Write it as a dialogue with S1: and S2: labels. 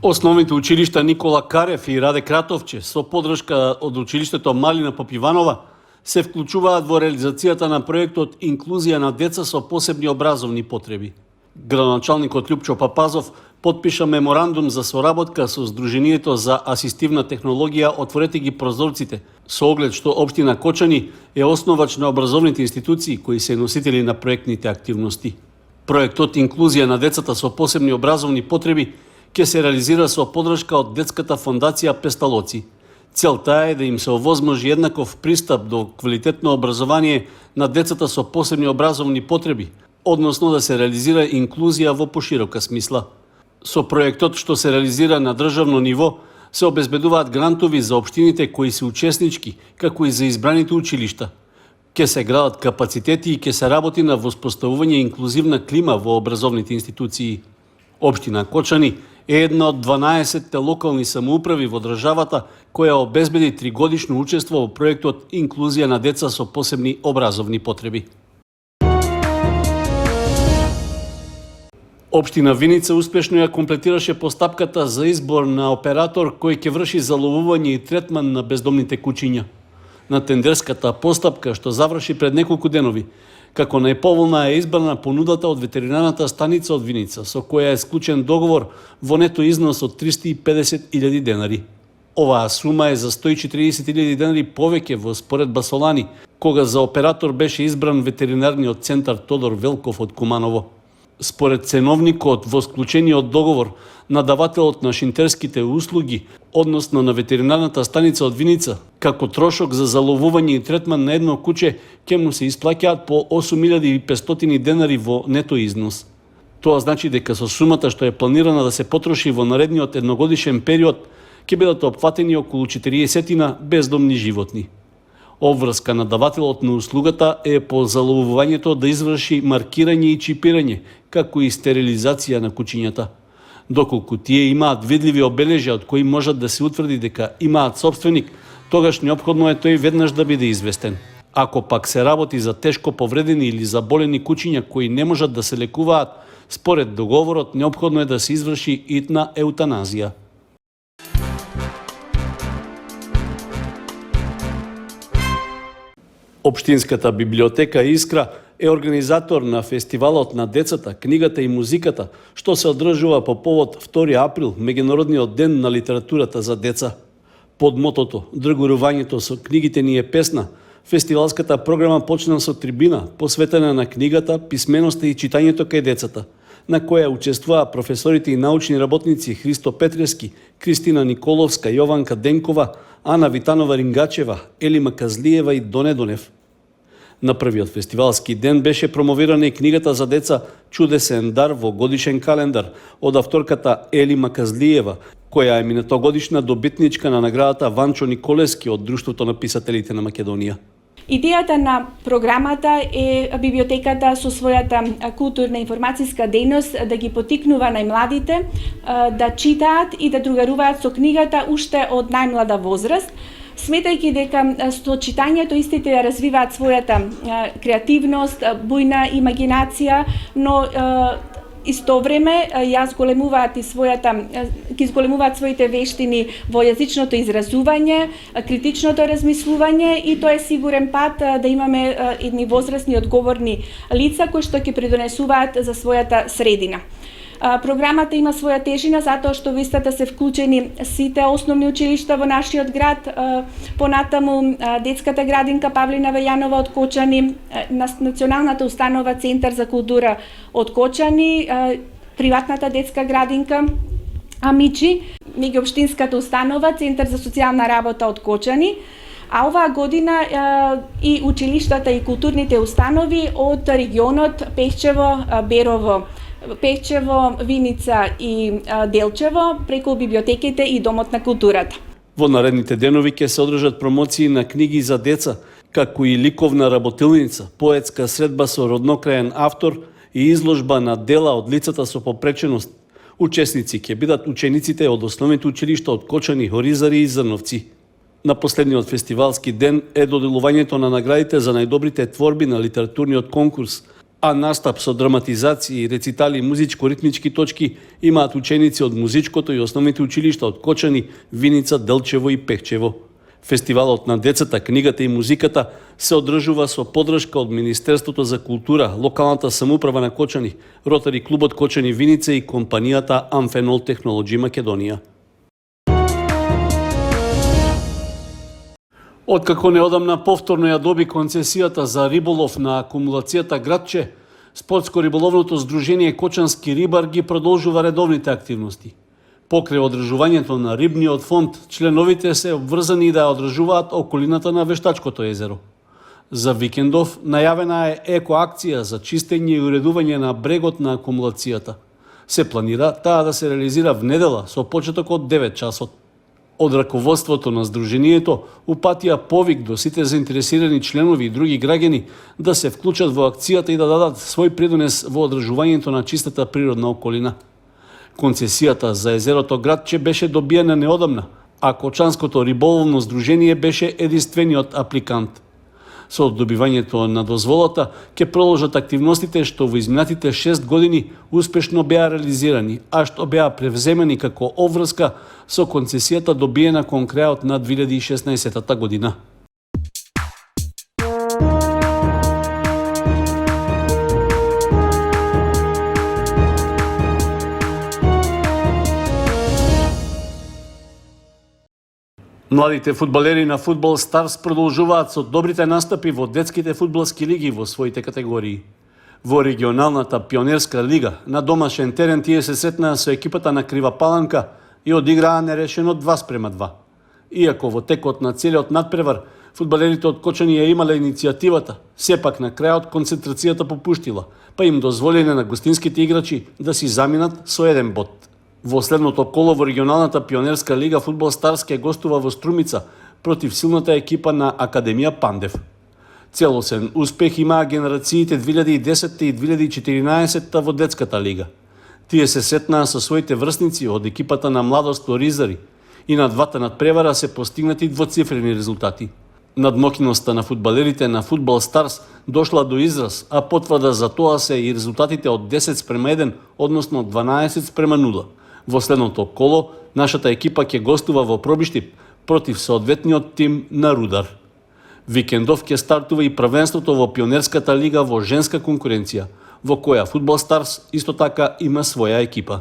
S1: Основните училишта Никола Карев и Раде Кратовче со подршка од училиштето Малина Попиванова се вклучуваат во реализацијата на проектот Инклузија на деца со посебни образовни потреби. Градоначалникот Љупчо Папазов потпиша меморандум за соработка со Сдруженијето за асистивна технологија Отворете ги прозорците, со оглед што општина Кочани е основач на образовните институции кои се носители на проектните активности. Проектот Инклузија на децата со посебни образовни потреби ќе се реализира со подршка од Детската фондација Песталоци. Целта е да им се овозможи еднаков пристап до квалитетно образование на децата со посебни образовни потреби, односно да се реализира инклузија во поширока смисла. Со проектот што се реализира на државно ниво, се обезбедуваат грантови за општините кои се учеснички, како и за избраните училишта. Ке се градат капацитети и ке се работи на воспоставување инклузивна клима во образовните институции. Општина Кочани е една од 12 локални самоуправи во државата која обезбеди 3-годишно учество во проектот Инклузија на деца со посебни образовни потреби. Општина Виница успешно ја комплетираше постапката за избор на оператор кој ќе врши заловување и третман на бездомните куќиња. На тендерската постапка што заврши пред неколку денови, како најповолна е избрана понудата од ветеринарната станица од Виница, со која е склучен договор во нето износ од 350.000 денари. Оваа сума е за 140.000 денари повеќе во споредба со лани, кога за оператор беше избран ветеринарниот центар Тодор Велков од Куманово. Според ценовникот во склучениот договор, надавателот на шинтерските услуги, односно на ветеринарната станица од Виница, како трошок за заловување и третман на едно куче, ќе му се исплаќаат по 8.500 денари во нето износ. Тоа значи дека со сумата што е планирана да се потроши во наредниот едногодишен период, ќе бидат опфатени околу 40 бездомни животни. Обврска на давателот на услугата е по заловувањето да изврши маркирање и чипирање, како и стерилизација на кучињата. Доколку тие имаат видливи обележја од кои можат да се утврди дека имаат собственик, тогаш неопходно е тој веднаш да биде известен. Ако пак се работи за тешко повредени или заболени кучиња кои не можат да се лекуваат, според договорот неопходно е да се изврши итна еутаназија. Општинската библиотека Искра е организатор на фестивалот на децата, книгата и музиката, што се одржува по повод 2 април, меѓународниот ден на литературата за деца. Под мотото "Дргурувањето со книгите ни е песна", фестивалската програма почна со трибина посветена на книгата, писменоста и читањето кај децата, на која учествуваа професорите и научни работници Христо Петрески, Кристина Николовска, Јованка Денкова, Ана Витанова-Рингачева, Елима Казлиева и Доне Донев. На првиот фестивалски ден беше промовирана и книгата за деца "Чудесен дар" во годишен календар од авторката Елима Казлиева, која е минатогодишна добитничка на наградата Ванчо Николевски од Друштвото на писателите на Македонија.
S2: Идејата на програмата е библиотеката со својата културна информацијска дејност да ги потикнува најмладите да читаат и да другаруваат со книгата уште од најмлада возраст, сметајќи дека со читањето истите ја развиваат својата креативност, бујна имагинација, но исто време ги зголемуваат своите вештини во јазичното изразување, критичното размислување и тоа е сигурен пат да имаме едни возрастни одговорни лица кои што ќе придонесуваат за својата средина. Програмата има своја тежина затоа што во истата се вклучени сите основни училишта во нашиот град, понатаму детската градинка Павлина Вајанова од Кочани, Националната установа Центар за култура од Кочани, приватната детска градинка Амичи, меѓуопштинската установа Центар за социјална работа од Кочани, а оваа година и училиштата и културните установи од регионот Пехчево, Берово, Виница и Делчево преку библиотеките и Домот на културата.
S1: Во наредните денови ќе се одржат промоции на книги за деца, како и ликовна работилница, поетска средба со роднокрајен автор и изложба на дела од лицата со попреченост. Учесници ќе бидат учениците од основните училишта од Кочани, Хоризари и Зрновци. На последниот фестивалски ден е доделувањето на наградите за најдобрите творби на литературниот конкурс, А настап со драматизација и рецитали музичко-ритмички точки имаат ученици од музичкото и основните училишта од Кочани, Виница, Делчево и Пехчево. Фестивалот на децата, книгата и музиката се одржува со поддршка од Министерството за култура, локалната самоуправа на Кочани, Ротари клубот Кочани Виница и компанијата Амфенол Технолоджи Македонија. Откако неодамна повторно ја доби концесијата за риболов на акумулацијата Градче, Спортско-риболовното здружение Кочански рибар ги продолжува редовните активности. Покрај одржувањето на рибниот фонд, членовите се обврзани да ја одржуваат околината на Вештачкото езеро. За викендов најавена е екоакција за чистење и уредување на брегот на акумулацијата. Се планира таа да се реализира в недела со почеток од 9 часот. Од раководството на здруженијето упатија повик до сите заинтересирани членови и други граѓани да се вклучат во акцијата и да дадат свој придонес во одржувањето на чистата природна околина. Концесијата за езерото Градче беше добиена неодамна, а Кочанското риболовно здружение беше единствениот апликант. Со добивањето на дозволата ќе продолжат активностите што во изминатите 6 години успешно беа реализирани, а што беа превземени како обврска со концесијата добиена кон крајот на 2016 година. Младите фудбалери на Фудбал Старс продолжуваат со добрите настапи во детските фудбалски лиги во своите категории. Во регионалната пионерска лига на домашен терен тие се сретнаа со екипата на Крива Паланка и одиграа нерешено 2:2. Иако во текот на целиот надпревар фудбалерите од Кочани ја имале иницијативата, сепак на крајот концентрацијата попуштила, па им дозволене на гостинските играчи да си заминат со 1 бод. Во следното коло во регионалната пионерска лига Фудбал Старс ќе гостува во Струмица против силната екипа на Академија Пандев. Целосен успех имаа генерациите 2010 и 2014 во детската лига. Тие се сретнаа со своите врсници од екипата на Младост Оризари и на двата надпревара се постигнати двоцифрени резултати. Надмокиноста на фудбалерите на Фудбал Старс дошла до израз, а потврда за тоа се и резултатите од 10:1, односно 12:0. Во следното коло, нашата екипа ќе гостува во Пробиштип против соодветниот тим на Рудар. Викендов ќе стартува и првенството во Пионерската лига во женска конкуренција, во која Фудбал Старс исто така има своја екипа.